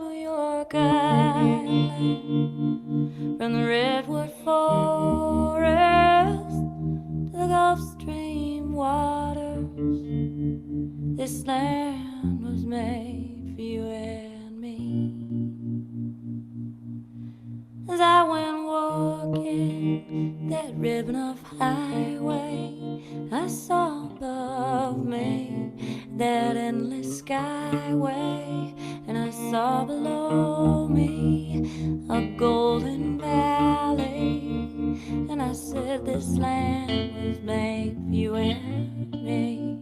York Island, from the redwood forest to the Gulf Stream waters, this land was made for you and me. As I went walking that ribbon of highway, I saw above me that endless skyway, and I saw below me a golden valley, and I said this land was made for you and me.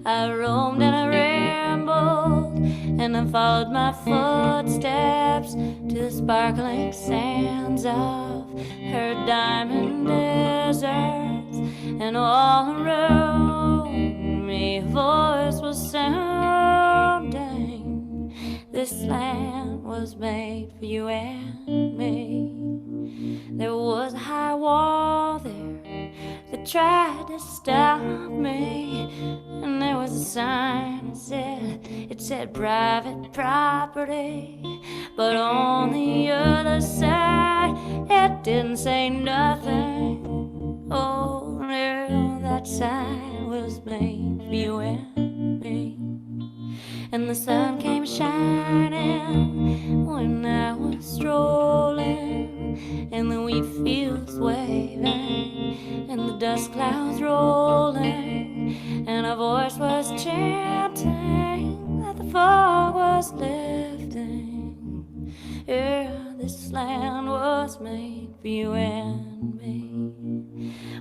I roamed and I rambled, and I followed my footsteps to the sparkling sands of her diamond deserts, and all around me a voice was sounding, this land was made for you and me. There was a high wall there that tried to stop me, and there was a sign that said private property, but on the other side it didn't say nothing. Oh, yeah, that sign was made for you and me. And the sun came shining when I was strolling, and the wheat fields waving, and the dust clouds rolling, and a voice was chanting that the fog was lifting. Yeah, this land was made for you and me.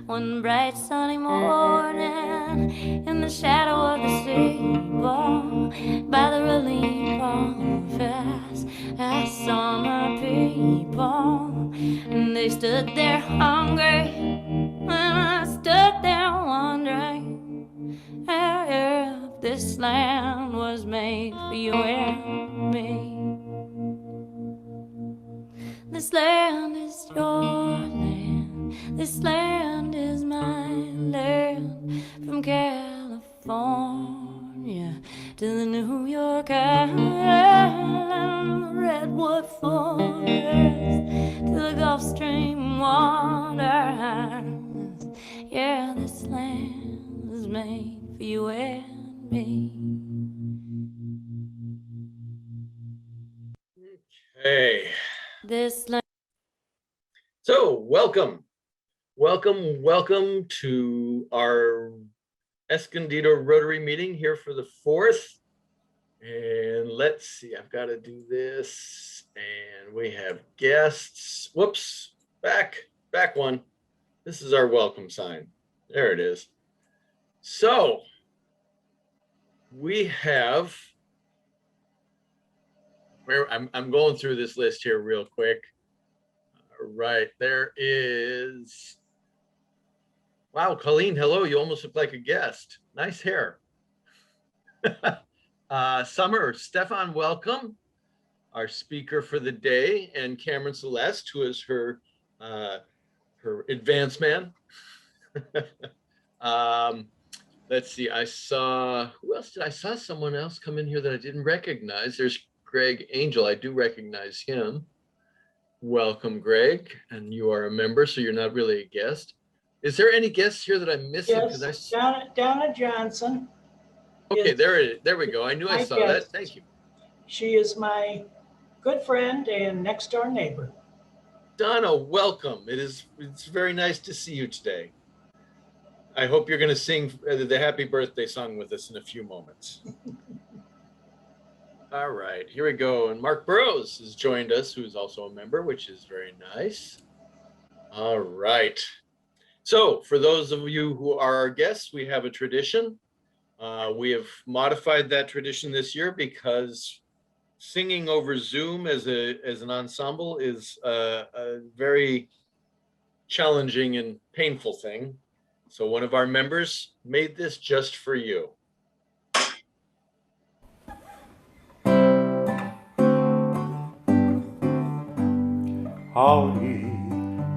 One bright sunny morning, in the shadow of the steeple, by the relief office, I saw my people, and they stood there hungry, and I stood there wondering if this land was made for you and me. This land is your land, this land is my land, from California to the New York Island, the redwood forest to the Gulf Stream waters. Yeah, this land is made for you and me. Okay. This land. So welcome to our Escondido Rotary meeting here for the 4th. And let's see, I've got to do this. And we have guests. Whoops, back one. This is our welcome sign. There it is. So we have, I'm going through this list here real quick. Right, there is, wow, Colleen, hello, you almost look like a guest. Nice hair. Summer, Stephan, welcome. Our speaker for the day, and Cameron Celeste, who is her advance man. Let's see, I saw, who else did I saw someone else come in here that I didn't recognize. There's Greg Angel, I do recognize him. Welcome, Greg, and you are a member, so you're not really a guest. Is there any guests here that I'm missing? Yes, Donna Johnson. Okay, there we go. I knew I saw that. Thank you. She is my good friend and next door neighbor. Donna, welcome. It's very nice to see you today. I hope you're going to sing the happy birthday song with us in a few moments. All right, here we go. And Mark Burrows has joined us, who's also a member, which is very nice. All right. So for those of you who are our guests, we have a tradition. We have modified that tradition this year because singing over Zoom as an ensemble is a very challenging and painful thing. So one of our members made this just for you. Howdy,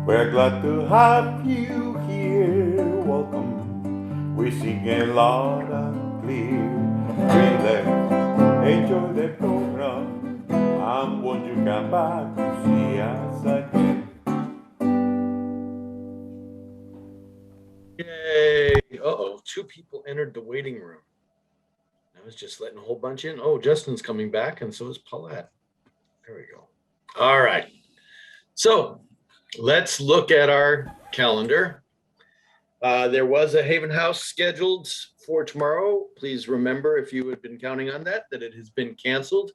we're glad to have you here. Welcome, we sing a loud and clear. Relax, enjoy the program. come, won't you come back to see us again? Yay. Uh-oh, 2 people entered the waiting room. I was just letting a whole bunch in. Oh, Justin's coming back, and so is Paulette. There we go. All right. So let's look at our calendar. There was a Haven House scheduled for tomorrow. Please remember, if you had been counting on that, that it has been canceled.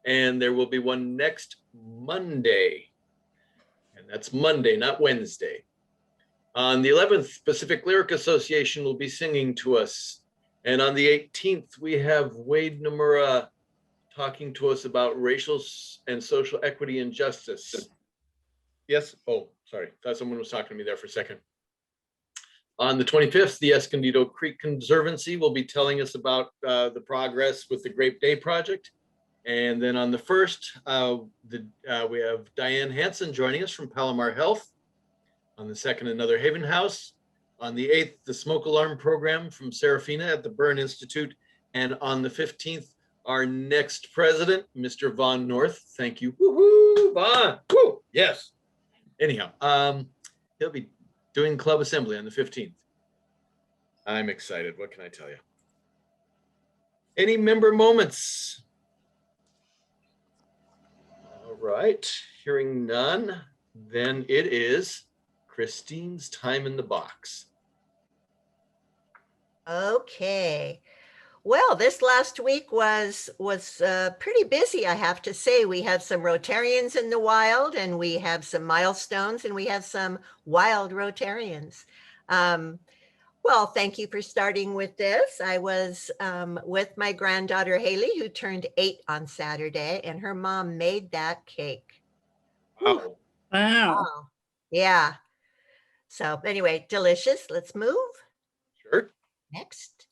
And there will be one next Monday. And that's Monday, not Wednesday. On the 11th, Pacific Lyric Association will be singing to us. And on the 18th, we have Wade Nomura talking to us about racial and social equity and justice. Yes? Oh, sorry. Thought someone was talking to me there for a second. On the 25th, the Escondido Creek Conservancy will be telling us about the progress with the Grape Day Project. And then on the 1st, we have Diane Hansen joining us from Palomar Health. On the 2nd, another Haven House. On the 8th, the Smoke Alarm Program from Serafina at the Byrne Institute. And on the 15th, our next president, Mr. Vaughn North. Thank you. Woohoo, Vaughn. Woo, yes. Anyhow, he'll be doing club assembly on the 15th. I'm excited. What can I tell you? Any member moments? All right, hearing none, then it is Christine's time in the box. Okay. Well, this last week was pretty busy, I have to say. We have some Rotarians in the wild, and we have some milestones, and we have some wild Rotarians. Well, thank you for starting with this. I was with my granddaughter, Haley, who turned 8 on Saturday, and her mom made that cake. Wow. Wow. Wow. Yeah. So anyway, delicious. Let's move. Sure. Next.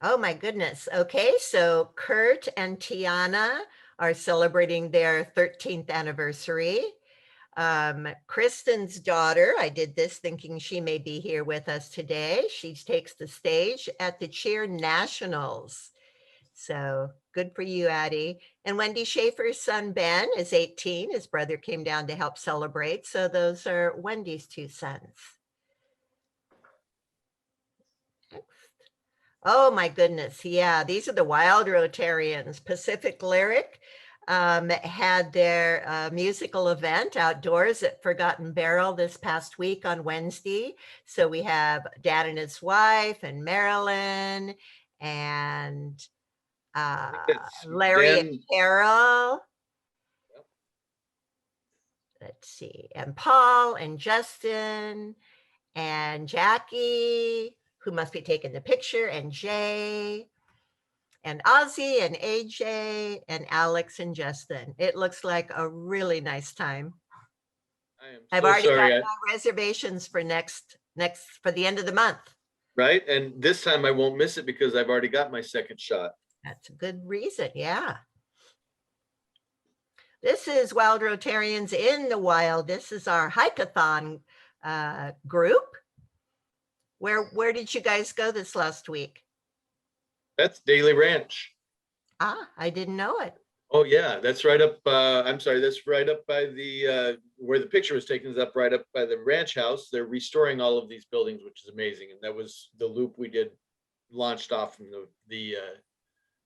Oh my goodness. Okay, so Kurt and Tiana are celebrating their 13th anniversary. Kristen's daughter, I did this thinking she may be here with us today. She takes the stage at the Cheer Nationals. So good for you, Addie. And Wendy Schaefer's son, Ben, is 18. His brother came down to help celebrate. So those are Wendy's 2 sons. Oh my goodness. Yeah, these are the Wild Rotarians. Pacific Lyric had their musical event outdoors at Forgotten Barrel this past week on Wednesday. So we have Dan and his wife and Marilyn and Larry and Carol. Let's see, and Paul and Justin and Jackie, who must be taking the picture, and Jay, and Ozzy, and AJ, and Alex, and Justin. It looks like a really nice time. I've already got my reservations for for the end of the month. Right, and this time I won't miss it because I've already got my second shot. That's a good reason, yeah. This is Wild Rotarians in the Wild. This is our hike-a-thon group. Where did you guys go this last week? That's Daily Ranch. Ah, I didn't know it. Oh yeah, that's right up. I'm sorry, that's right up by the where the picture was taken. Is up right up by the ranch house. They're restoring all of these buildings, which is amazing. And that was the loop we did, launched off from the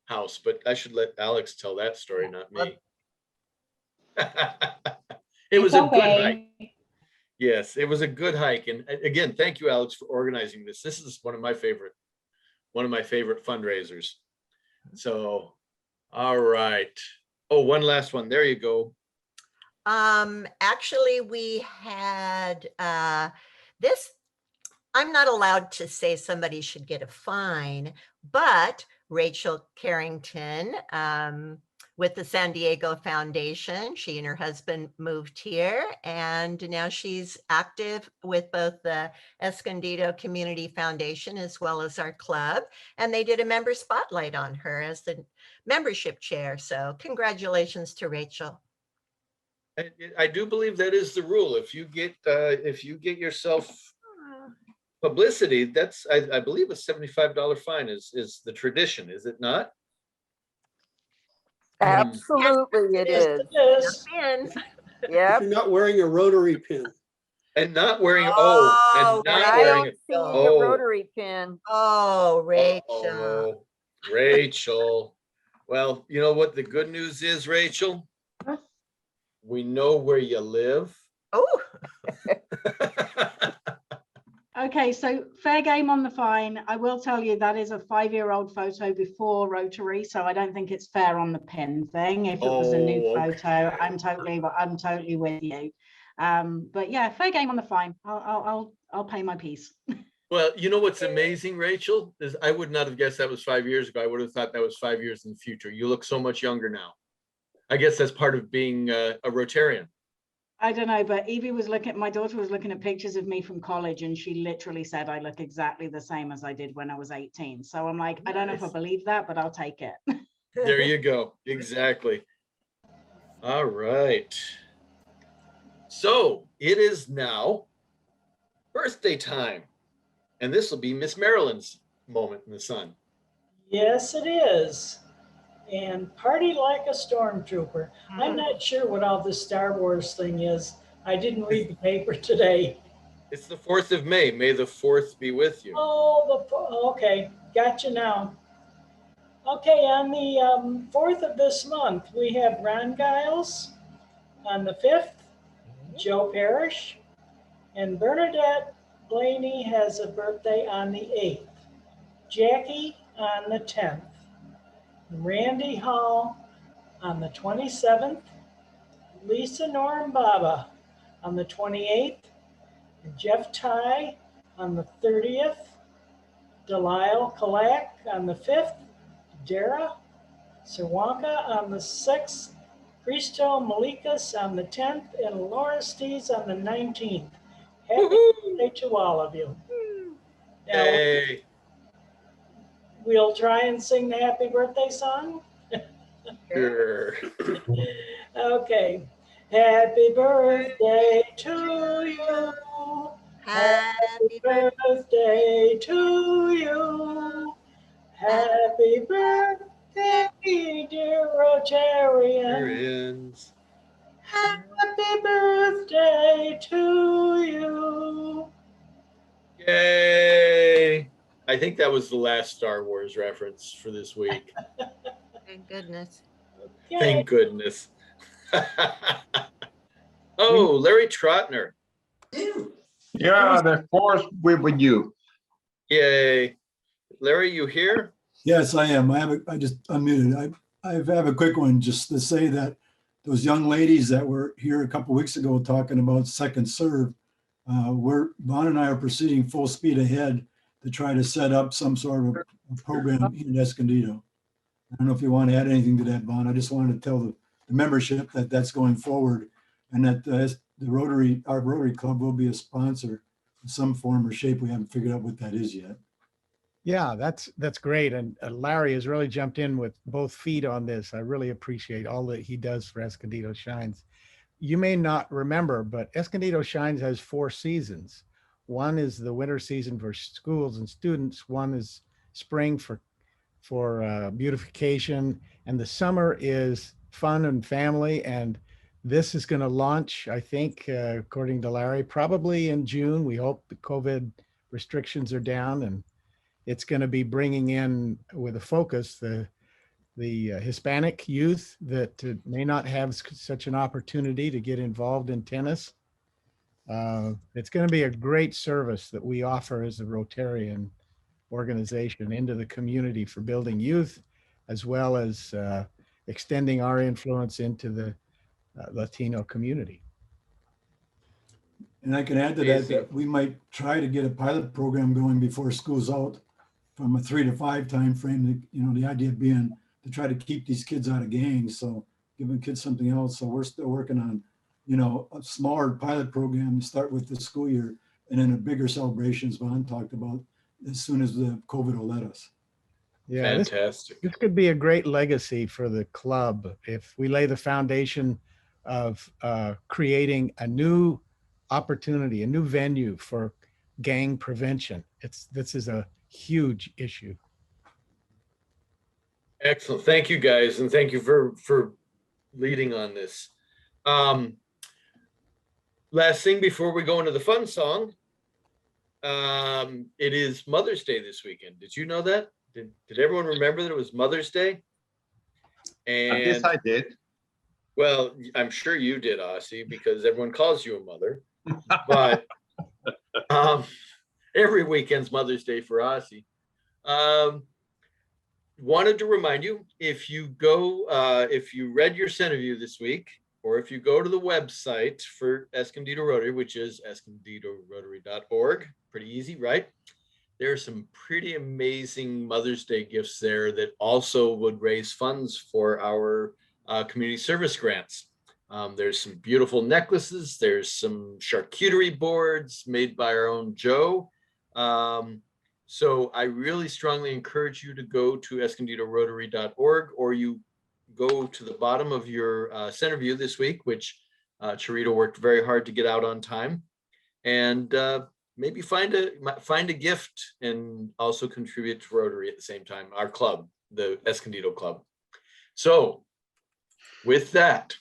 house. But I should let Alex tell that story, not me. It was a good hike. Yes, it was a good hike. And again, thank you, Alex, for organizing this. This is one of my favorite fundraisers. So, all right. Oh, one last one. There you go. Actually, we had this. I'm not allowed to say somebody should get a fine, but Rachel Carrington with the San Diego Foundation, she and her husband moved here, and now she's active with both the Escondido Community Foundation as well as our club. And they did a member spotlight on her as the membership chair. So congratulations to Rachel. I do believe that is the rule. If you get yourself publicity, that's I believe a $75 fine is the tradition, is it not? Absolutely it Yes, is. it is. In. If Yep. you're not wearing a Rotary pin. And not wearing, Oh, and not And I wearing, don't see the oh. Rotary pin. Oh, Rachel. oh, Rachel. Well, you know what the good news is, Rachel? We know where you live. Oh, Okay, so fair game on the fine. I will tell you that is a 5-year-old photo before Rotary, so I don't think it's fair on the pin thing. If it was a new Oh, photo, okay. I'm totally with you. But yeah, fair game on the fine. I'll pay my piece. Well, you know what's amazing, Rachel, is I would not have guessed that was 5 years ago. I would have thought that was 5 years in the future. You look so much younger now. I guess that's part of being a Rotarian. I don't know, but my daughter was looking at pictures of me from college, and she literally said I look exactly the same as I did when I was 18. So I'm like, I don't know if I believe that, but I'll take it. There you go. Exactly. All right. So it is now birthday time. And this will be Miss Marilyn's moment in the sun. Yes, it is. And party like a stormtrooper. I'm not sure what all this Star Wars thing is. I didn't read the paper today. It's the 4th of May. May the 4th be with you. Oh, okay. Gotcha now. Okay, on the 4th of this month, we have Ron Giles. On the 5th, Joe Parrish. And Bernadette Blaney has a birthday on the 8th. Jackie on the 10th. Randy Hall on the 27th. Lisa Baba on the 28th. Jeff Ty on the 30th. Delisle Kalak on the 5th. Dara Sirwanka on the 6th. Christo Malikas on the 10th. And Laura Stees on the 19th. Happy birthday to all of you. Now, Hey. we'll try and sing the happy birthday song. Sure. Okay. Happy birthday to you. happy Birthday to you. Happy birthday, dear Rotarian. Arians. Happy birthday to you. Yay. I think that was the last Star Wars reference for this week. Thank goodness. Yay. Thank goodness. Oh, Larry Trotner. Yeah, the force be with you. Yay. Larry, you here? Yes, I am. I just unmuted. I have a quick one just to say that those young ladies that were here a couple weeks ago talking about second serve, Vaughn and I are proceeding full speed ahead to try to set up some sort of a program in Escondido. I don't know if you want to add anything to that, Vaughn. I just wanted to tell the membership that that's going forward, and that our Rotary Club will be a sponsor in some form or shape. We haven't figured out what that is yet. Yeah, that's great. And Larry has really jumped in with both feet on this. I really appreciate all that he does for Escondido Shines. You may not remember, but Escondido Shines has 4 seasons. One is the winter season for schools and students. One is spring for beautification, and the summer is fun and family. And this is going to launch, I think, according to Larry, probably in June. We hope the COVID restrictions are down, and it's going to be bringing in with a focus the Hispanic youth that may not have such an opportunity to get involved in tennis. It's going to be a great service that we offer as a Rotarian organization into the community for building youth, as well as extending our influence into the Latino community. And I can add to that we might try to get a pilot program going before school's out from a 3 to 5 time frame. The idea being to try to keep these kids out of gangs, so giving kids something else. So we're still working on, a smaller pilot program to start with the school year, and then a bigger celebration, as Vaughn talked about, as soon as the COVID will let us. Yeah, fantastic. This could be a great legacy for the club if we lay the foundation of creating a new opportunity, a new venue for gang prevention. This is a huge issue. Excellent. Thank you, guys, and thank you for leading on this. Last thing before we go into the fun song, it is Mother's Day this weekend. Did you know that? Did everyone remember that it was Mother's Day? I guess And I did. well, I'm sure you did, Aussie, because everyone calls you a mother. But every weekend's Mother's Day for Aussie. Wanted to remind you, if you go, if you read your Centerview this week, or if you go to the website for Escondido Rotary, which is escondidorotary.org, pretty easy, right? There are some pretty amazing Mother's Day gifts there that also would raise funds for our community service grants. There's some beautiful necklaces. There's some charcuterie boards made by our own Joe. So I really strongly encourage you to go to escondidorotary.org, or you go to the bottom of your Centerview this week, which Charito worked very hard to get out on time, and maybe find a gift and also contribute to Rotary at the same time, our club, the Escondido Club. So with that,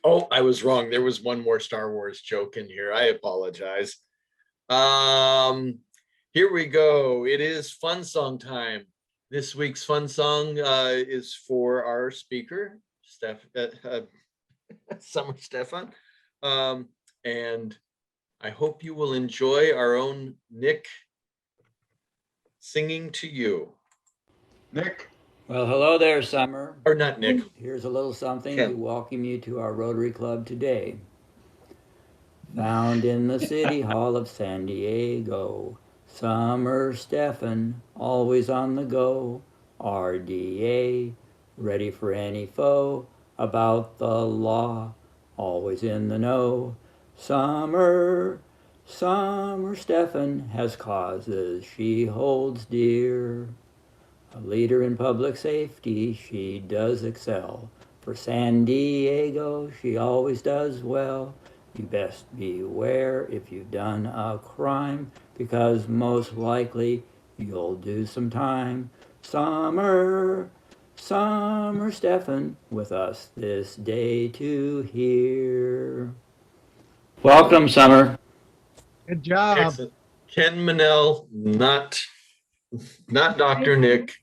oh, I was wrong. There was one more Star Wars joke in here. I apologize. Here we go. It is fun song time. This week's fun song is for our speaker, Summer Stephan. And I hope you will enjoy our own Nick singing to you. Nick? Well, hello there, Summer. Or not Nick. Here's a little something Ken. to welcome you to our Rotary Club today. Found in the City Hall of San Diego, Summer Stephan, always on the go. RDA, ready for any foe. About the law, always in the know. Summer Stephan has causes she holds dear. A leader in public safety, she does excel. For San Diego, she always does well. You best beware if you've done a crime, because most likely you'll do some time. Summer Stephan with us this day to hear. Welcome, Summer. Good job. Excellent. Ken Manel, not Dr. Nick.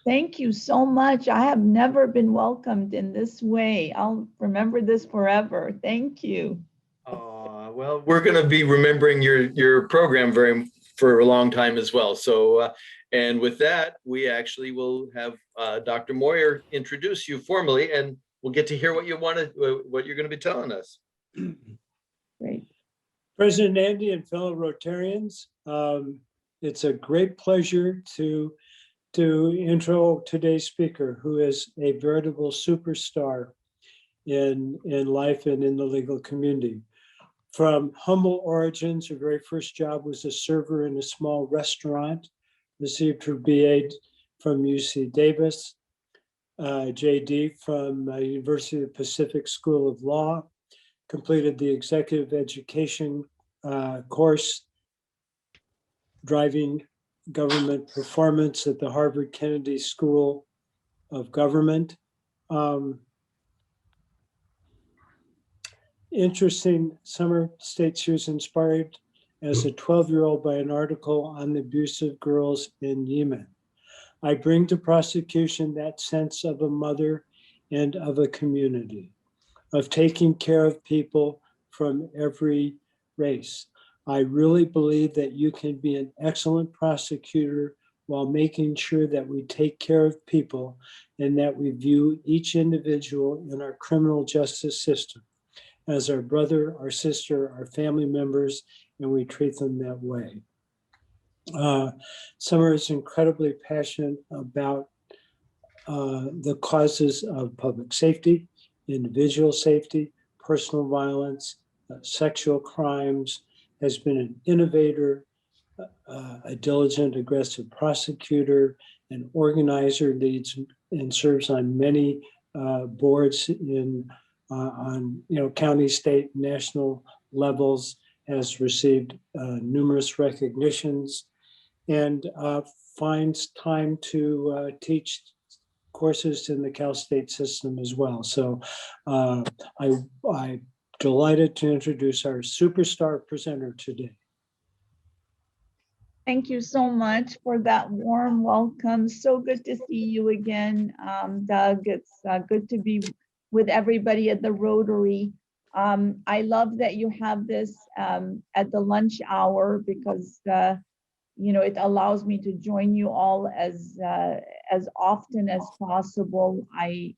Thank you so much. I have never been welcomed in this way. I'll remember this forever. Thank you. Well, we're going to be remembering your program for a long time as well. So, and with that, we actually will have Dr. Moyer introduce you formally, and we'll get to hear what you're going to be telling us. Great. President Andy and fellow Rotarians, it's a great pleasure to intro today's speaker, who is a veritable superstar in life and in the legal community. From humble origins, her very first job was a server in a small restaurant, received her BA from UC Davis, JD from University of the Pacific School of Law, completed the executive education course, driving government performance at the Harvard Kennedy School of Government. Interesting, Summer states she was inspired as a 12-year-old by an article on the abuse of girls in Yemen. I bring to prosecution that sense of a mother and of a community, of taking care of people from every race. I really believe that you can be an excellent prosecutor while making sure that we take care of people and that we view each individual in our criminal justice system as our brother, our sister, our family members, and we treat them that way. Summer is incredibly passionate about the causes of public safety, individual safety, personal violence, sexual crimes, has been an innovator, a diligent, aggressive prosecutor, an organizer, leads and serves on many boards on county, state, national levels, has received numerous recognitions, and finds time to teach courses in the Cal State system as well. So I'm delighted to introduce our superstar presenter today. Thank you so much for that warm welcome. So good to see you again, Doug. It's good to be with everybody at the Rotary. I love that you have this at the lunch hour because it allows me to join you all as often as possible. I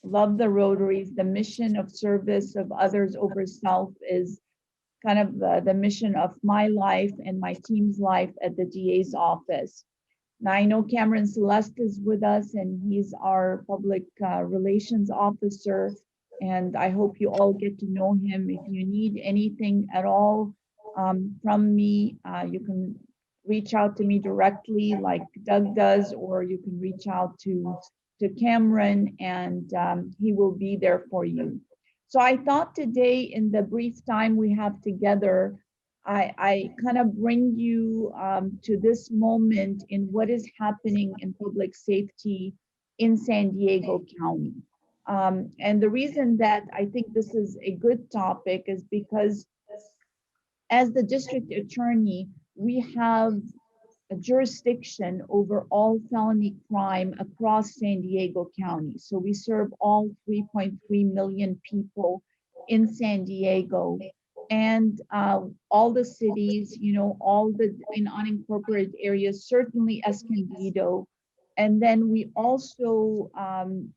love the Rotaries. The mission of service of others over self is kind of the mission of my life and my team's life at the DA's office. Now I know Cameron Celeste is with us and he's our public relations officer. And I hope you all get to know him. If you need anything at all from me, you can reach out to me directly like Doug does, or you can reach out to Cameron and he will be there for you. So I thought today in the brief time we have together, I kind of bring you to this moment in what is happening in public safety in San Diego County. And the reason that I think this is a good topic is because as the district attorney, we have a jurisdiction over all felony crime across San Diego County. So we serve all 3.3 million people in San Diego and all the cities, all the in unincorporated areas, certainly Escondido. And then we also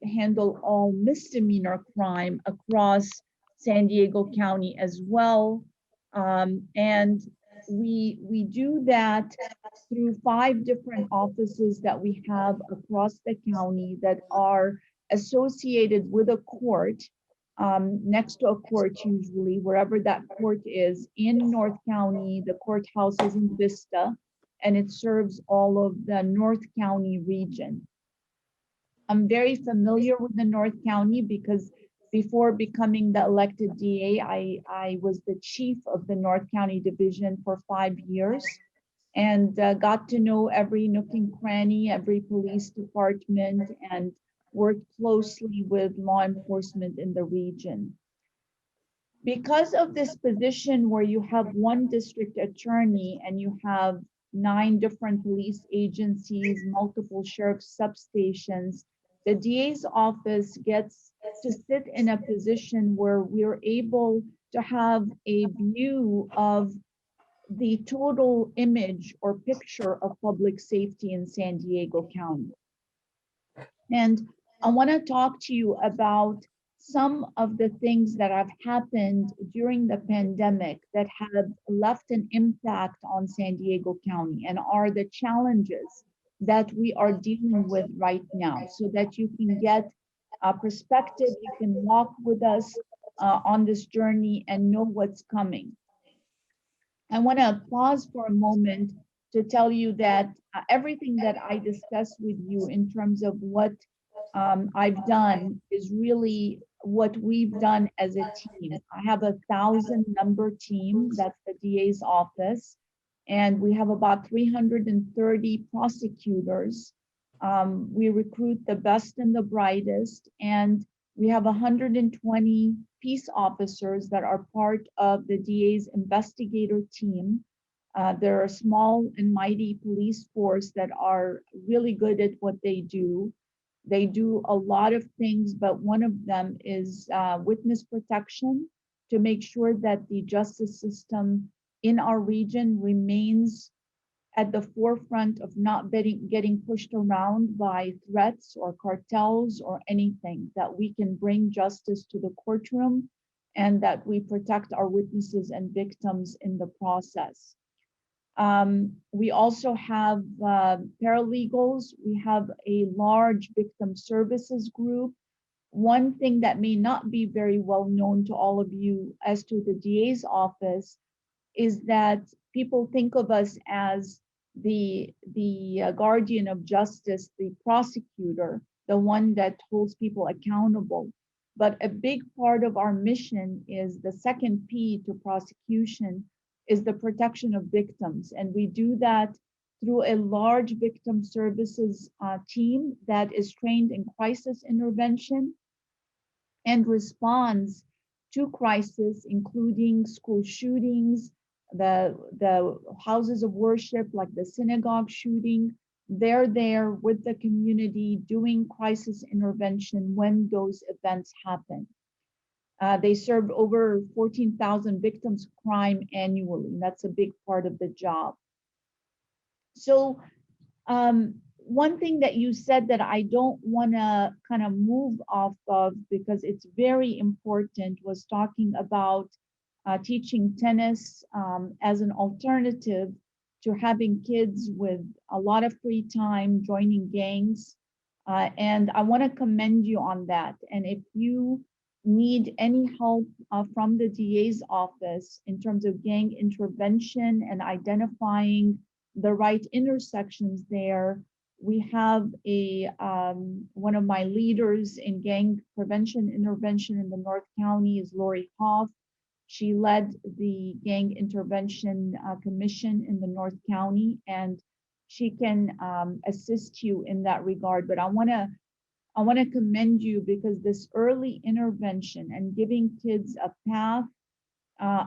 handle all misdemeanor crime across San Diego County as well. And we do that through 5 different offices that we have across the county that are associated with a court, next to a court usually, wherever that court is. In North County, the courthouse is in Vista, and it serves all of the North County region. I'm very familiar with the North County because before becoming the elected DA, I was the chief of the North County division for 5 years and got to know every nook and cranny, every police department, and worked closely with law enforcement in the region. Because of this position where you have one district attorney and you have 9 different police agencies, multiple sheriff's substations, the DA's office gets to sit in a position where we're able to have a view of the total image or picture of public safety in San Diego County. And I want to talk to you about some of the things that have happened during the pandemic that have left an impact on San Diego County and are the challenges that we are dealing with right now, so that you can get a perspective, you can walk with us on this journey and know what's coming. I want to pause for a moment to tell you that everything that I discussed with you in terms of what I've done is really what we've done as a team. I have a 1,000-member team, that's the DA's office, and we have about 330 prosecutors. We recruit the best and the brightest, and we have 120 peace officers that are part of the DA's investigator team. They're a small and mighty police force that are really good at what they do. They do a lot of things, but one of them is witness protection to make sure that the justice system in our region remains at the forefront of not getting pushed around by threats or cartels or anything, that we can bring justice to the courtroom and that we protect our witnesses and victims in the process. We also have paralegals. We have a large victim services group. One thing that may not be very well known to all of you as to the DA's office is that people think of us as the guardian of justice, the prosecutor, the one that holds people accountable. But a big part of our mission is the second P to prosecution, is the protection of victims. And we do that through a large victim services team that is trained in crisis intervention and responds to crisis, including school shootings, the houses of worship, like the synagogue shooting. They're there with the community doing crisis intervention when those events happen. They served over 14,000 victims of crime annually. That's a big part of the job. So one thing that you said that I don't want to kind of move off of because it's very important was talking about teaching tennis as an alternative to having kids with a lot of free time joining gangs. And I want to commend you on that. And if you need any help from the DA's office in terms of gang intervention and identifying the right intersections there, we have a one of my leaders in gang prevention intervention in the North County is Lori Hoff. She led the gang intervention commission in the North County, and she can assist you in that regard. But I want to commend you because this early intervention and giving kids a path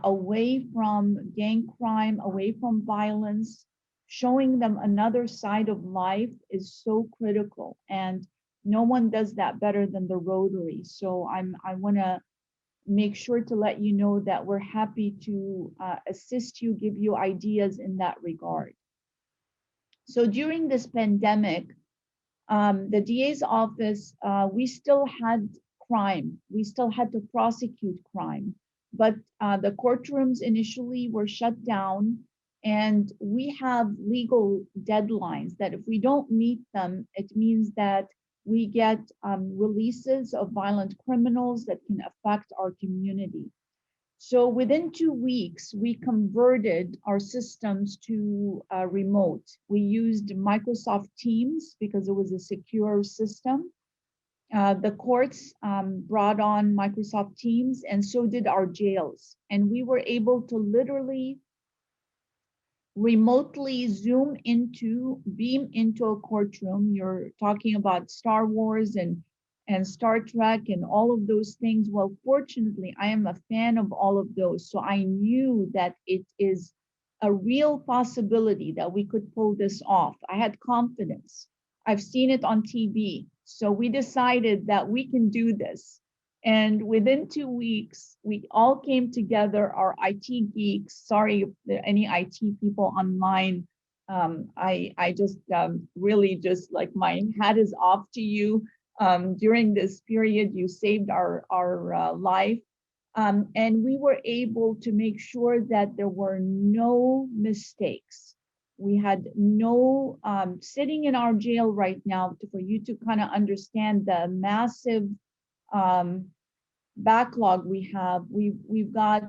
away from gang crime, away from violence, showing them another side of life is so critical. And no one does that better than the Rotary. So I want to make sure to let you know that we're happy to assist you, give you ideas in that regard. So during this pandemic, the DA's office, we still had crime. We still had to prosecute crime, but the courtrooms initially were shut down, and we have legal deadlines that if we don't meet them, it means that we get releases of violent criminals that can affect our community. So within 2 weeks, we converted our systems to remote. We used Microsoft Teams because it was a secure system. The courts brought on Microsoft Teams, and so did our jails. And we were able to literally remotely beam into a courtroom. You're talking about Star Wars and Star Trek and all of those things. Well, fortunately, I am a fan of all of those. So I knew that it is a real possibility that we could pull this off. I had confidence. I've seen it on TV. So we decided that we can do this. And within 2 weeks, we all came together, our IT geeks. Sorry if there are any IT people online. I just really just like my hat is off to you. During this period, you saved our life. And we were able to make sure that there were no mistakes. We had no, sitting in our jail right now, for you to kind of understand the massive backlog we have. We've got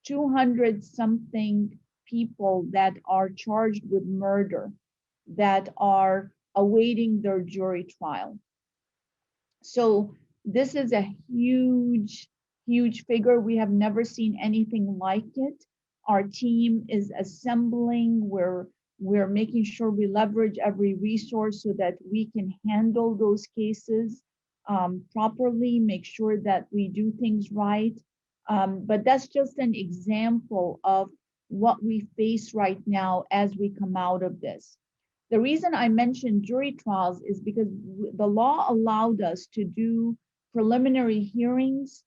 200 something people that are charged with murder that are awaiting their jury trial. So this is a huge, huge figure. We have never seen anything like it. Our team is assembling. We're making sure we leverage every resource so that we can handle those cases properly, make sure that we do things right. But that's just an example of what we face right now as we come out of this. The reason I mentioned jury trials is because the law allowed us to do preliminary hearings,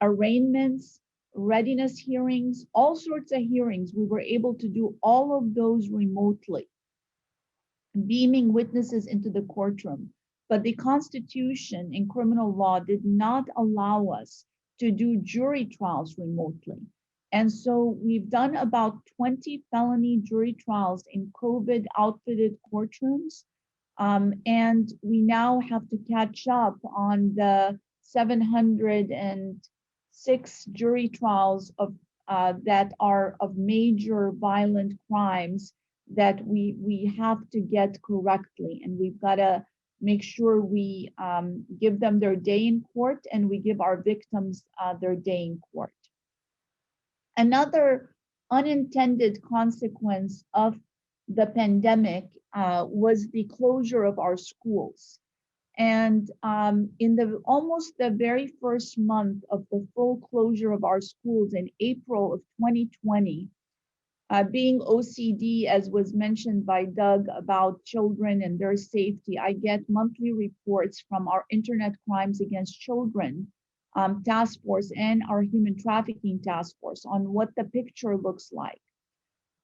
arraignments, readiness hearings, all sorts of hearings. We were able to do all of those remotely, beaming witnesses into the courtroom. But the Constitution in criminal law did not allow us to do jury trials remotely. And so we've done about 20 felony jury trials in COVID outfitted courtrooms. And we now have to catch up on the 706 jury trials of that are of major violent crimes that we have to get correctly. And we've got to make sure we give them their day in court, and we give our victims their day in court. Another unintended consequence of the pandemic was the closure of our schools. And in the almost the very first month of the full closure of our schools in April of 2020, being OCD, as was mentioned by Doug about children and their safety, I get monthly reports from our Internet Crimes Against Children task force and our Human Trafficking task force on what the picture looks like.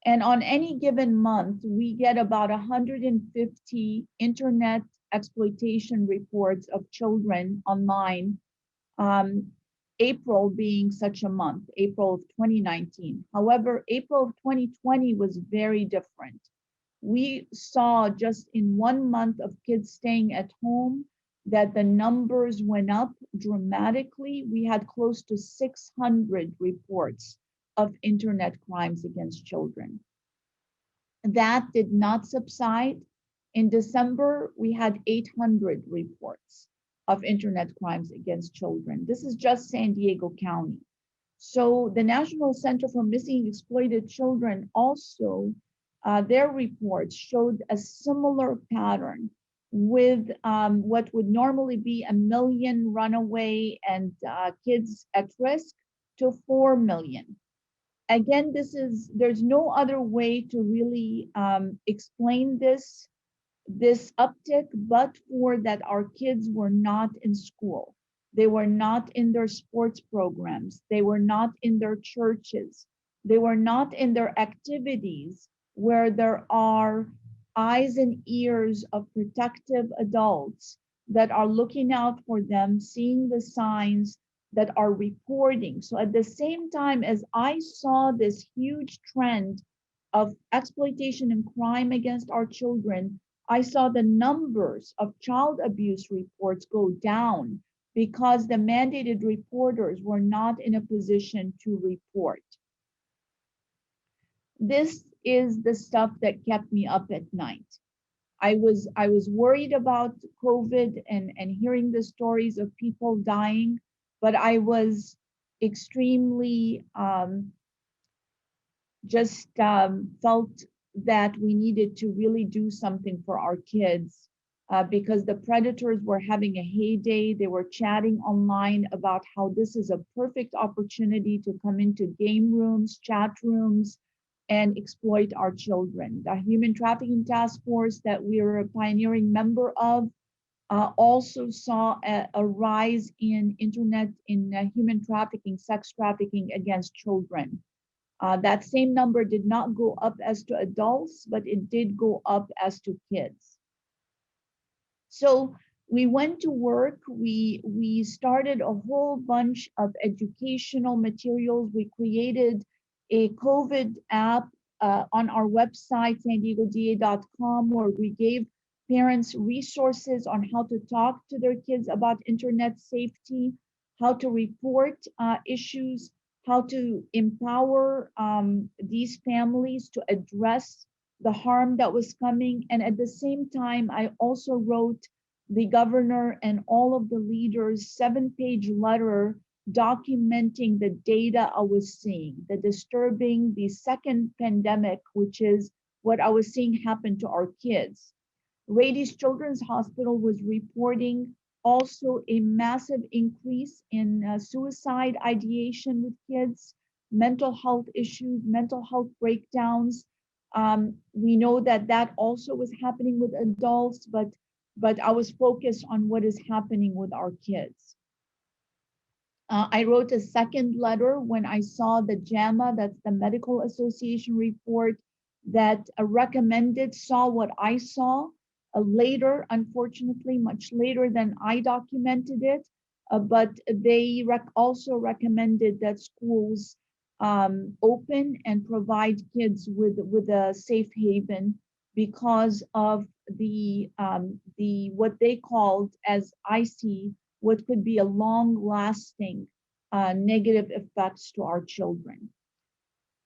And on any given month, we get about 150 internet exploitation reports of children online, April being such a month, April of 2019. However, April of 2020 was very different. We saw just in 1 month of kids staying at home that the numbers went up dramatically. We had close to 600 reports of internet crimes against children. That did not subside. In December, we had 800 reports of internet crimes against children. This is just San Diego County. So the National Center for Missing and Exploited Children also, their reports showed a similar pattern with what would normally be 1 million runaway and kids at risk to 4 million. Again, there's no other way to really explain this uptick, but for that our kids were not in school. They were not in their sports programs. They were not in their churches. They were not in their activities where there are eyes and ears of protective adults that are looking out for them, seeing the signs, that are reporting. So at the same time as I saw this huge trend of exploitation and crime against our children, I saw the numbers of child abuse reports go down because the mandated reporters were not in a position to report. This is the stuff that kept me up at night. I was worried about COVID and hearing the stories of people dying, but I was extremely felt that we needed to really do something for our kids because the predators were having a heyday. They were chatting online about how this is a perfect opportunity to come into game rooms, chat rooms, and exploit our children. The Human Trafficking Task Force that we are a pioneering member of also saw a rise in human trafficking, sex trafficking against children. That same number did not go up as to adults, but it did go up as to kids. So we went to work. We started a whole bunch of educational materials. We created a COVID app on our website, sandiegoda.com, where we gave parents resources on how to talk to their kids about internet safety, how to report issues, how to empower these families to address the harm that was coming. And at the same time, I also wrote the governor and all of the leaders 7-page letter documenting the data I was seeing, the second pandemic, which is what I was seeing happen to our kids. Rady's Children's Hospital was reporting also a massive increase in suicide ideation with kids, mental health issues, mental health breakdowns. We know that also was happening with adults, but I was focused on what is happening with our kids. I wrote a second letter when I saw the JAMA, that's the Medical Association report, that saw what I saw later, unfortunately, much later than I documented it, but they also recommended that schools open and provide kids with a safe haven because of the what they called, as I see, what could be a long-lasting negative effects to our children.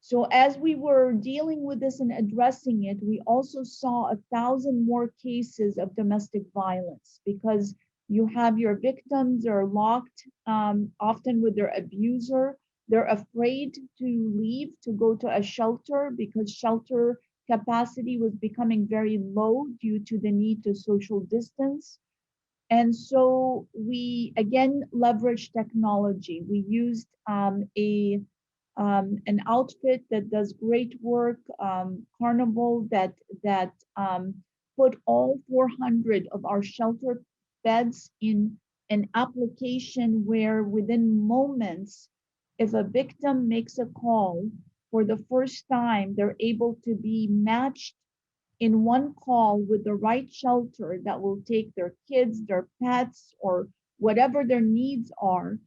So as we were dealing with this and addressing it, we also saw 1,000 more cases of domestic violence because you have your victims are locked often with their abuser. They're afraid to leave, to go to a shelter because shelter capacity was becoming very low due to the need to social distance. And so we again leveraged technology. We used an outfit that does great work, Carnival, that put all 400 of our shelter beds in an application where within moments, if a victim makes a call for the first time, they're able to be matched in one call with the right shelter that will take their kids, their pets, or whatever their needs are.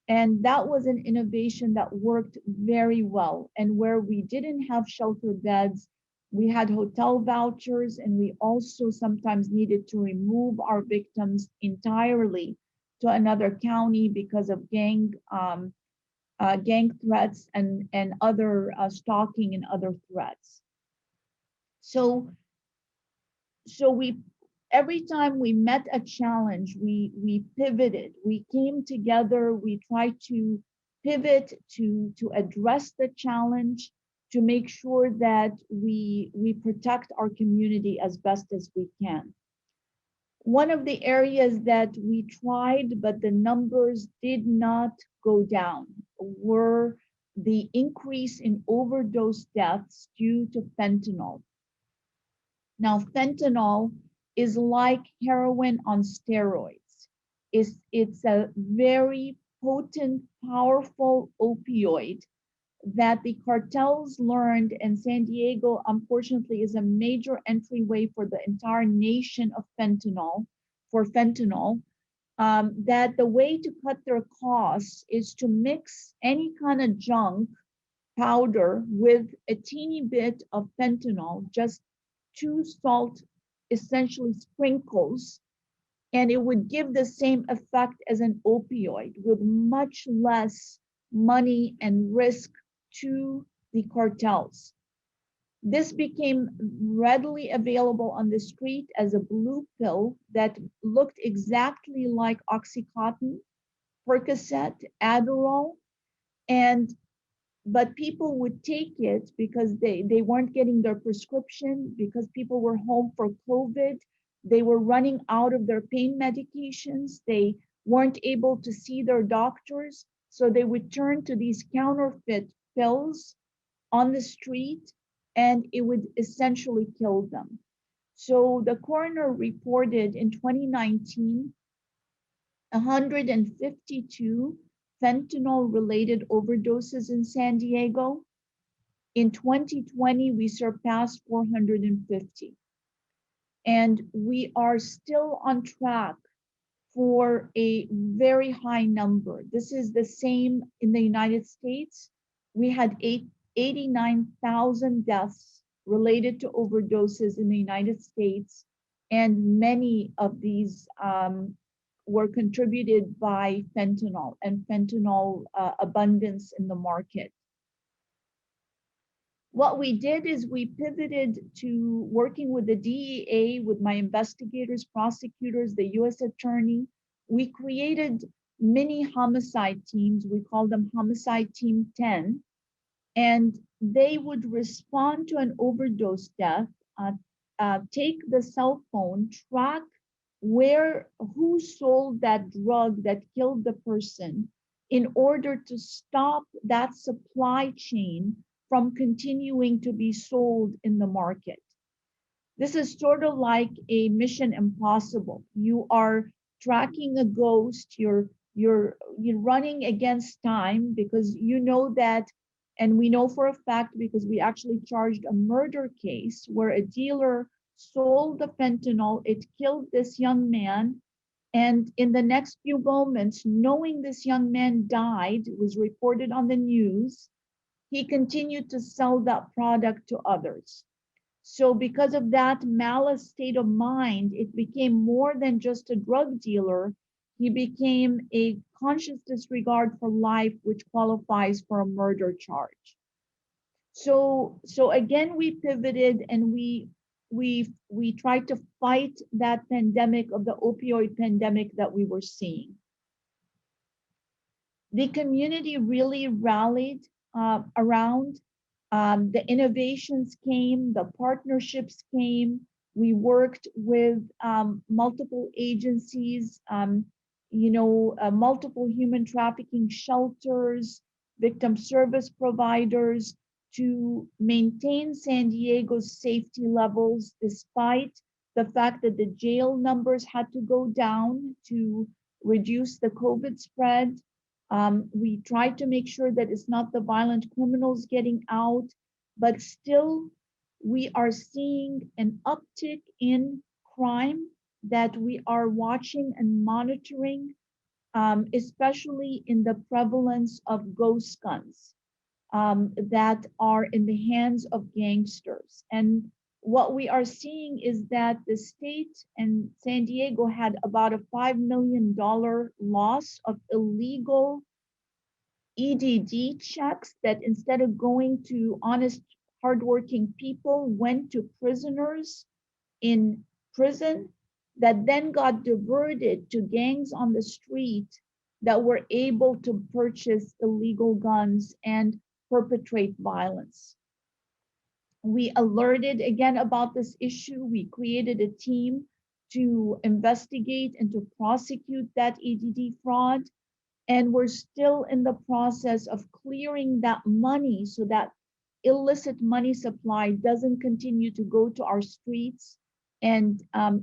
And that was an innovation that worked very well. And where we didn't have shelter beds, we had hotel vouchers, and we also sometimes needed to remove our victims entirely to another county because of gang threats and other stalking and other threats. So we, every time we met a challenge, we pivoted, we came together, we tried to pivot to address the challenge, to make sure that we protect our community as best as we can. One of the areas that we tried, but the numbers did not go down, were the increase in overdose deaths due to fentanyl. Now, fentanyl is like heroin on steroids. It's a very potent, powerful opioid that the cartels learned, and San Diego, unfortunately, is a major entryway for the entire nation of fentanyl, that the way to cut their costs is to mix any kind of junk powder with a teeny bit of fentanyl, just 2 salt, essentially sprinkles, and it would give the same effect as an opioid with much less money and risk to the cartels. This became readily available on the street as a blue pill that looked exactly like Oxycontin, Percocet, Adderall, but people would take it because they weren't getting their prescription, because people were home for COVID. They were running out of their pain medications. They weren't able to see their doctors. So they would turn to these counterfeit pills on the street, and it would essentially kill them. So the coroner reported in 2019, 152 fentanyl-related overdoses in San Diego. In 2020, we surpassed 450. And we are still on track for a very high number. This is the same in the United States. We had 89,000 deaths related to overdoses in the United States, and many of these were contributed by fentanyl and fentanyl abundance in the market. What we did is we pivoted to working with the DEA, with my investigators, prosecutors, the US attorney. We created mini homicide teams. We call them Homicide Team 10. And they would respond to an overdose death, take the cell phone, track who sold that drug that killed the person, in order to stop that supply chain from continuing to be sold in the market. This is sort of like a Mission Impossible. You are tracking a ghost, you're running against time, because you know that, and we know for a fact because we actually charged a murder case where a dealer sold the fentanyl, it killed this young man, and in the next few moments, knowing this young man died, it was reported on the news, he continued to sell that product to others. So because of that malice state of mind, it became more than just a drug dealer. He became a conscious disregard for life, which qualifies for a murder charge. So again, we pivoted, and we tried to fight that pandemic of the opioid pandemic that we were seeing. The community really rallied around. The innovations came, the partnerships came. We worked with multiple agencies, multiple human trafficking shelters, victim service providers to maintain San Diego's safety levels, despite the fact that the jail numbers had to go down to reduce the COVID spread. We tried to make sure that it's not the violent criminals getting out, but still we are seeing an uptick in crime that we are watching and monitoring, especially in the prevalence of ghost guns that are in the hands of gangsters. And what we are seeing is that the state and San Diego had about a $5 million loss of illegal EDD checks that, instead of going to honest, hardworking people, went to prisoners in prison that then got diverted to gangs on the street that were able to purchase illegal guns and perpetrate violence. We alerted again about this issue. We created a team to investigate and to prosecute that EDD fraud. And we're still in the process of clearing that money so that illicit money supply doesn't continue to go to our streets and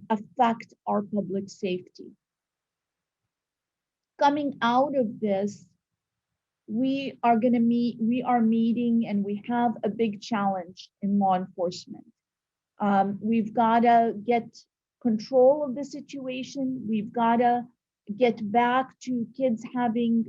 affect our public safety. Coming out of this, we are meeting, and we have a big challenge in law enforcement. We've got to get control of the situation. We've got to get back to kids having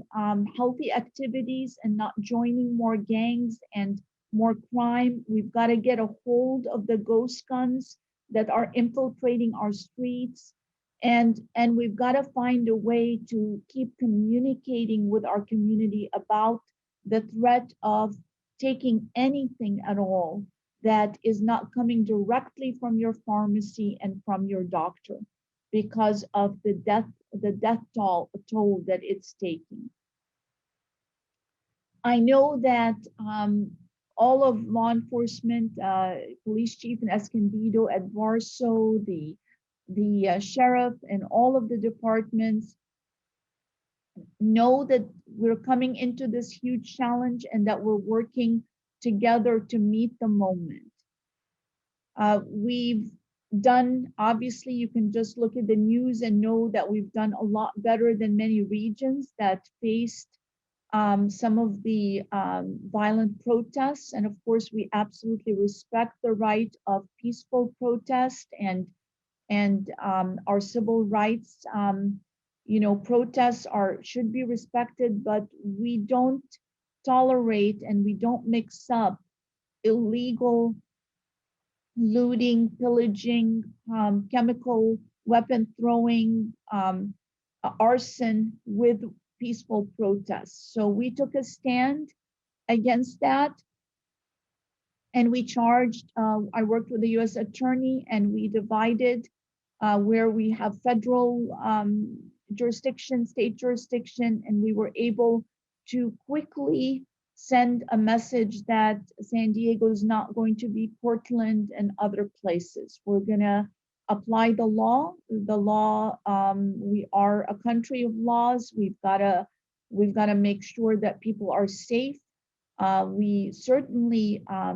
healthy activities and not joining more gangs and more crime. We've got to get a hold of the ghost guns that are infiltrating our streets. And we've got to find a way to keep communicating with our community about the threat of taking anything at all that is not coming directly from your pharmacy and from your doctor, because of the death toll that it's taking. I know that all of law enforcement, police chief in Escondido, at Varso, the sheriff, and all of the departments know that we're coming into this huge challenge and that we're working together to meet the moment. We've done, obviously, you can just look at the news and know that we've done a lot better than many regions that faced some of the violent protests. And of course, we absolutely respect the right of peaceful protest and our civil rights. Protests should be respected, but we don't tolerate and we don't mix up illegal looting, pillaging, chemical weapon throwing, arson with peaceful protests. So we took a stand against that, and we charged, I worked with the US attorney, and we divided where we have federal jurisdiction, state jurisdiction, and we were able to quickly send a message that San Diego is not going to be Portland and other places. We're gonna apply the law. We are a country of laws. We've gotta make sure that people are safe. We certainly, I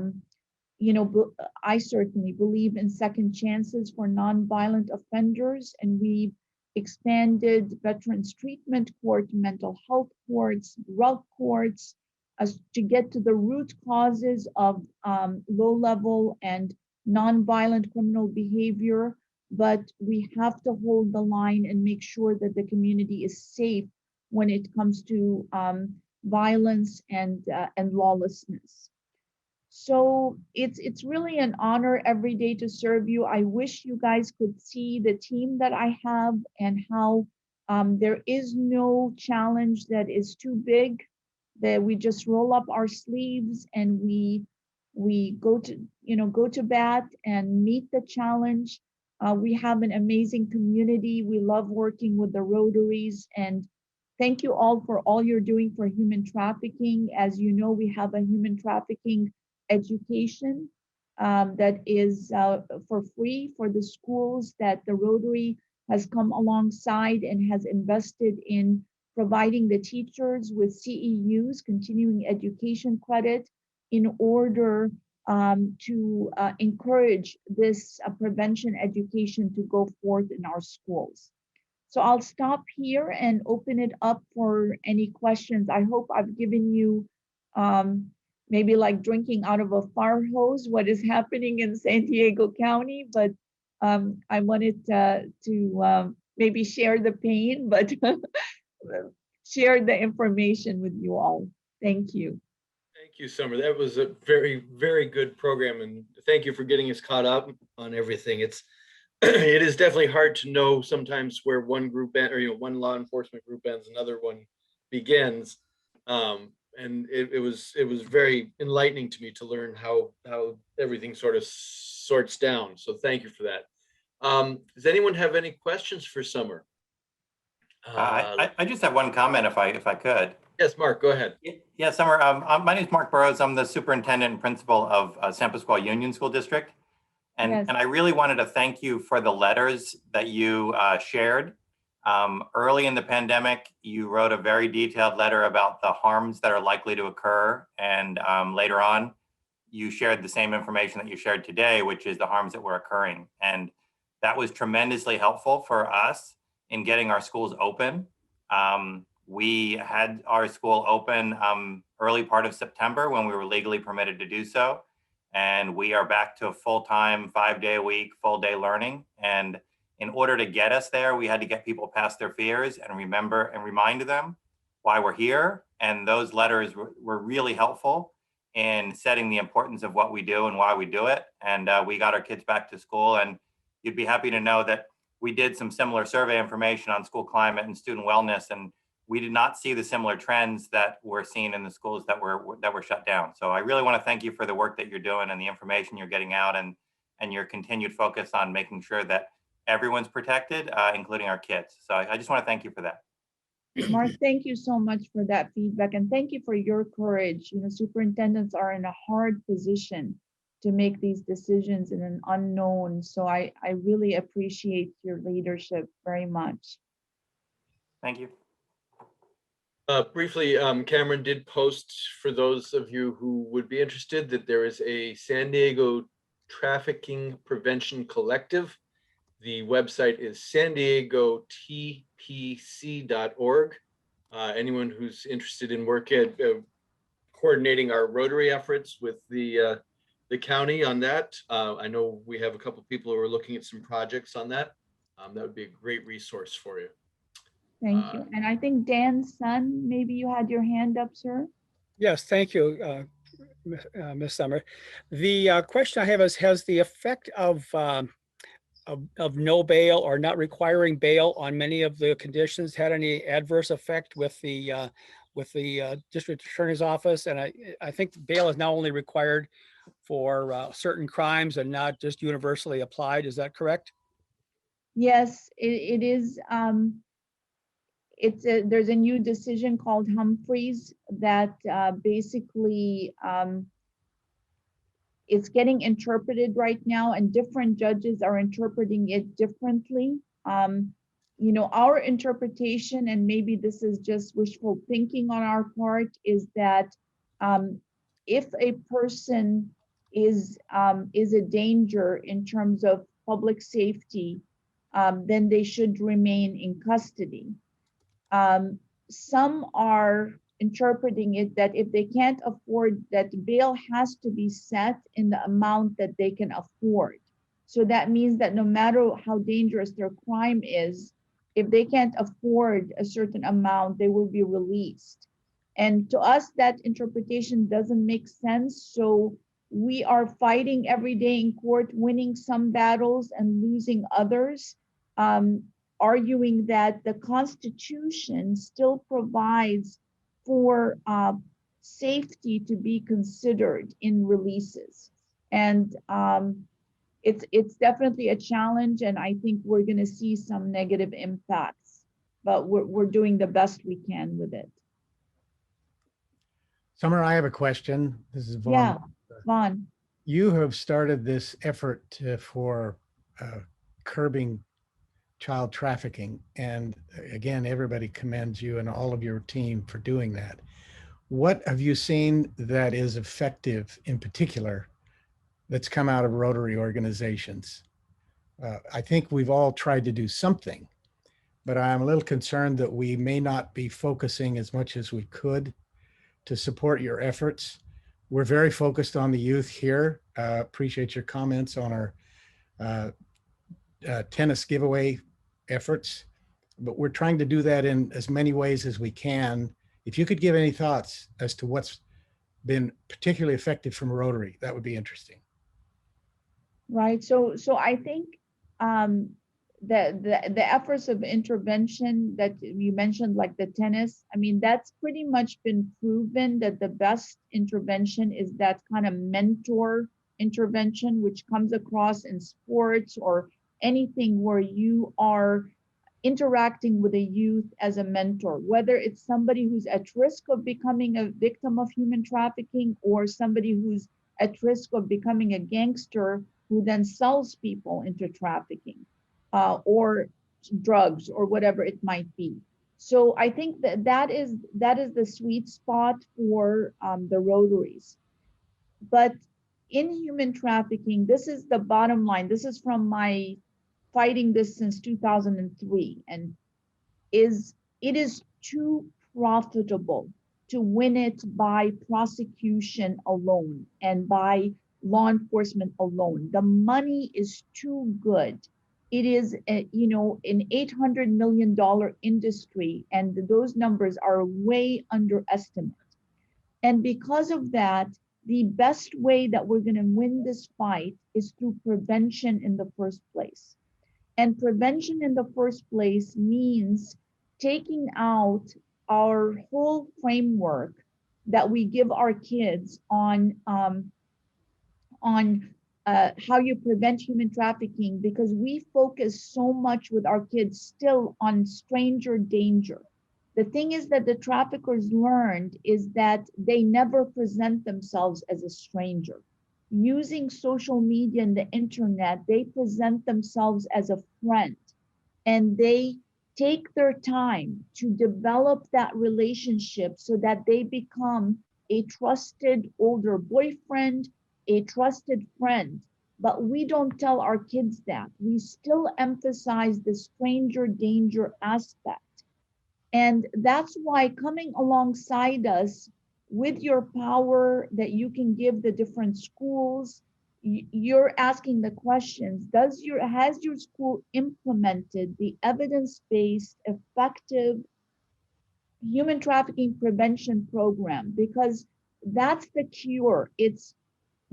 certainly believe in second chances for nonviolent offenders, and we expanded veterans treatment court, mental health courts, drug courts, as to get to the root causes of low-level and nonviolent criminal behavior. But we have to hold the line and make sure that the community is safe when it comes to violence and lawlessness. So it's really an honor every day to serve you. I wish you guys could see the team that I have and how there is no challenge that is too big, that we just roll up our sleeves and we go to bat and meet the challenge. We have an amazing community. We love working with the Rotaries, and thank you all for all you're doing for human trafficking. As you know, we have a human trafficking education that is for free for the schools, that the Rotary has come alongside and has invested in providing the teachers with CEUs, continuing education credit, in order to encourage this prevention education to go forth in our schools. So I'll stop here and open it up for any questions. I hope I've given you maybe like drinking out of a fire hose what is happening in San Diego County, but I wanted to maybe share the pain, but share the information with you all. Thank you. Thank you, Summer. That was a very, very good program, and thank you for getting us caught up on everything. It is definitely hard to know sometimes where one group or one law enforcement group ends, another one begins. And it was very enlightening to me to learn how everything sort of sorts down. So thank you for that. Does anyone have any questions for Summer? I just have one comment if I could. Yes, Mark, go ahead. Yeah, Summer, my name is Mark Burrows. I'm the superintendent and principal of San Pasqual Union School District. And, Yes. and I really wanted to thank you for the letters that you shared. Early in the pandemic, you wrote a very detailed letter about the harms that are likely to occur. And later on, you shared the same information that you shared today, which is the harms that were occurring. And that was tremendously helpful for us in getting our schools open. We had our school open early part of September when we were legally permitted to do so. And we are back to full-time, 5-day-a-week, full-day learning. And in order to get us there, we had to get people past their fears and remember and remind them why we're here. And those letters were really helpful in setting the importance of what we do and why we do it. And we got our kids back to school. And you'd be happy to know that we did some similar survey information on school climate and student wellness, and we did not see the similar trends that we're seeing in the schools that were shut down. So I really want to thank you for the work that you're doing and the information you're getting out, and your continued focus on making sure that everyone's protected, including our kids. So I just want to thank you for that. Mark, thank you so much for that feedback, and thank you for your courage. Superintendents are in a hard position to make these decisions in an unknown. So I really appreciate your leadership very much. Thank you. Briefly, Cameron did post, for those of you who would be interested, that there is a San Diego Trafficking Prevention Collective. The website is sandiegotpc.org. Anyone who's interested in coordinating our Rotary efforts with the county on that. I know we have a couple of people who are looking at some projects on that. That would be a great resource for you. Thank you. And I think Dan's son, maybe you had your hand up, sir. Yes, thank you, Ms. Summer. The question I have is, has the effect of no bail or not requiring bail on many of the conditions had any adverse effect with the district attorney's office? And I think bail is now only required for certain crimes and not just universally applied. Is that correct? Yes, it is. There's a new decision called Humphreys that basically it's getting interpreted right now, and different judges are interpreting it differently. Our interpretation, and maybe this is just wishful thinking on our part, is that if a person is a danger in terms of public safety, then they should remain in custody. Some are interpreting it that if they can't afford, that bail has to be set in the amount that they can afford. So that means that no matter how dangerous their crime is, if they can't afford a certain amount, they will be released. And to us, that interpretation doesn't make sense. So we are fighting every day in court, winning some battles and losing others. Arguing that the Constitution still provides for safety to be considered in releases. And it's definitely a challenge, and I think we're going to see some negative impacts, but we're doing the best we can with it. Summer, I have a question. This is Vaughn, Yeah. Vaughn. You have started this effort for curbing child trafficking. And again, everybody commends you and all of your team for doing that. What have you seen that is effective in particular that's come out of Rotary organizations? I think we've all tried to do something, but I'm a little concerned that we may not be focusing as much as we could to support your efforts. We're very focused on the youth here. Appreciate your comments on our tennis giveaway efforts, but we're trying to do that in as many ways as we can. If you could give any thoughts as to what's been particularly effective from Rotary, that would be interesting. Right. So I think the efforts of intervention that you mentioned, like the tennis, I mean, that's pretty much been proven that the best intervention is that kind of mentor intervention, which comes across in sports or anything where you are interacting with a youth as a mentor, whether it's somebody who's at risk of becoming a victim of human trafficking or somebody who's at risk of becoming a gangster who then sells people into trafficking or drugs or whatever it might be. So I think that is the sweet spot for the Rotaries. But in human trafficking, this is the bottom line. This is from my fighting this since 2003, and it is too profitable to win it by prosecution alone and by law enforcement alone. The money is too good. It is an $800 million industry, and those numbers are way underestimated. And because of that, the best way that we're going to win this fight is through prevention in the first place. And prevention in the first place means taking out our whole framework that we give our kids on how you prevent human trafficking, because we focus so much with our kids still on stranger danger. The thing is that the traffickers learned is that they never present themselves as a stranger. Using social media and the internet, they present themselves as a friend, and they take their time to develop that relationship so that they become a trusted older boyfriend, a trusted friend. But we don't tell our kids that. We still emphasize the stranger danger aspect. And that's why coming alongside us with your power that you can give the different schools, you're asking the questions, has your school implemented the evidence-based, effective human trafficking prevention program? Because that's the cure. It's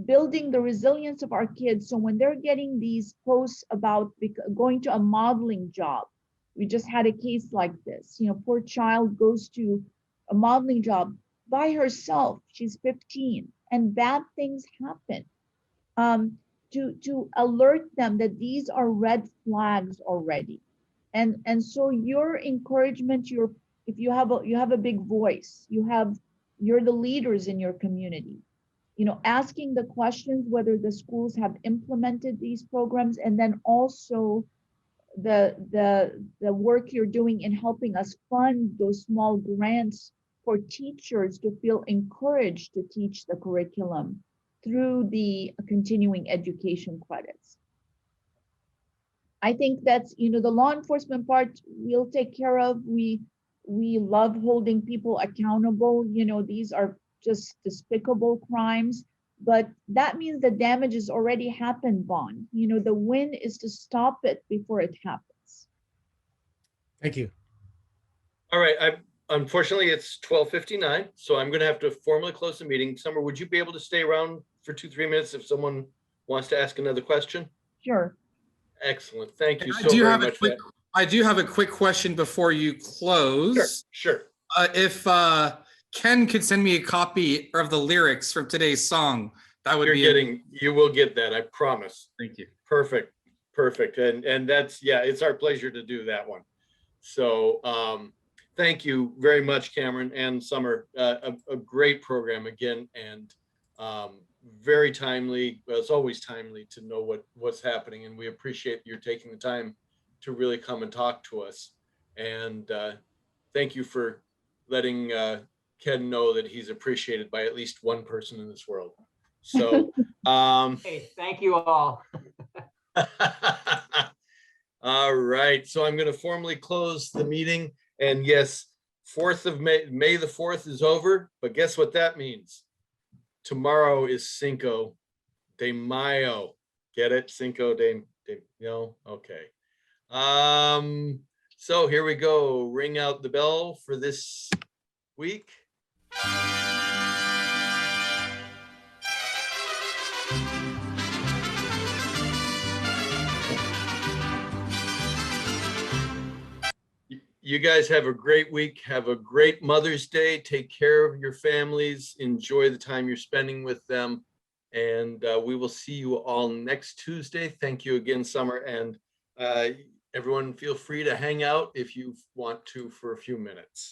building the resilience of our kids. So when they're getting these posts about going to a modeling job, we just had a case like this, poor child goes to a modeling job by herself. She's 15 and bad things happen. To alert them that these are red flags already. And so your encouragement, if you have a big voice, you're the leaders in your community, asking the questions whether the schools have implemented these programs, and then also the work you're doing in helping us fund those small grants for teachers to feel encouraged to teach the curriculum through the continuing education credits. I think that's, the law enforcement part we'll take care of. We love holding people accountable. These are just despicable crimes, but that means the damage has already happened, Vaughn. The win is to stop it before it happens. Thank you. All right. Unfortunately, it's 12:59, so I'm going to have to formally close the meeting. Summer, would you be able to stay around for 2-3 minutes if someone wants to ask another question? Sure. Excellent. Thank you so very much. I do have a quick question before you close. Sure. If Ken could send me a copy of the lyrics from today's song, that would you will get that, I promise. Thank you. Perfect. And that's, it's our pleasure to do that one. So thank you very much, Cameron and Summer. A great program again. And very timely. Well, it's always timely to know what's happening, and we appreciate you taking the time to really come and talk to us. And thank you for letting Ken know that he's appreciated by at least one person in this world. So, Hey, thank you all. all right. So I'm going to formally close the meeting. And yes, 4th of May the 4th is over. But guess what that means? Tomorrow is Cinco de Mayo. Get it? Cinco de no? Okay. So here we go. Ring out the bell for this week. You guys have a great week. Have a great Mother's Day. Take care of your families. Enjoy the time you're spending with them. And we will see you all next Tuesday. Thank you again, Summer. And everyone feel free to hang out if you want to for a few minutes.